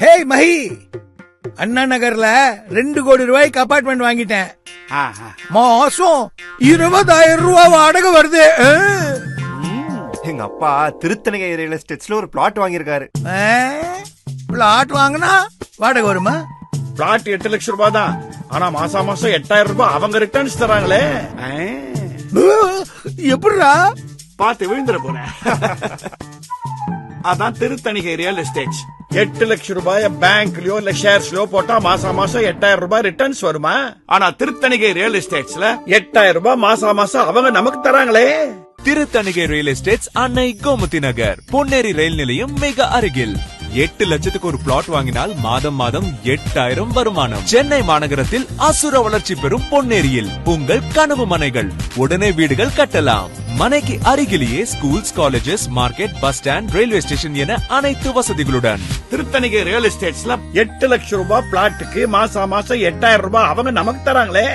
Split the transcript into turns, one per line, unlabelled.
ஹே மஹி, அண்ணா நகர்ல 2 கோடி ரூபாய்க்கு அபார்ட்மெண்ட் வாங்கிட்டேன். மாசம் 20,000 ரூபாய் வாடகை வருது.
எங்க அப்பா திருத்தணிகை ரியல் எஸ்டேட்ஸ்ல ஒரு பிளாட் வாங்கியிருக்காரு.
பிளாட் வாங்கினா வாடகை வருமா?
பிளாட் 8 லட்சம் ரூபாய் தான். ஆனா மாசம் 8,000 ரூபாய் அவங்க ரிட்டர்ன்ஸ் தராங்களே.
எப்படிடா?
பார்த்து விழுந்துட போறேன். அதான் திருத்தணிகை ரியல் எஸ்டேட்ஸ். 8 லட்சம் ரூபாய் பேங்க்லயோ இல்ல ஷேர்ஸ்லயோ போட்டா மாசம் 8,000 ரூபாய் ரிட்டர்ன்ஸ் வருமா? ஆனா திருத்தணிகை ரியல் எஸ்டேட்ஸ்ல 8,000 ரூபாய் மாசம் அவங்க நமக்கு தராங்களே.
திருத்தணிகை ரியல் எஸ்டேட்ஸ், அன்னை கோமதி நகர், பொன்னேரி ரயில் நிலையம் மிக அருகில். 8 லட்சத்துக்கு ஒரு பிளாட் வாங்கினால் மாதம் 8,000 வருமானம். சென்னை மாநகரத்தில் அசுர வளர்ச்சி பெறும் பொன்னேரியில் உங்கள் கனவு மனைகள். உடனே வீடுகள் கட்டலாம். மனைக்கு அருகிலேயே schools, colleges, market, bus stand, railway station என அனைத்து வசதிகளுடன்.
திருத்தணிகை ரியல் எஸ்டேட்ஸ்ல 8 லட்சம் ரூபாய் பிளாட்டுக்கு மாசம் 8,000 ரூபாய் அவங்க நமக்கு தராங்களே.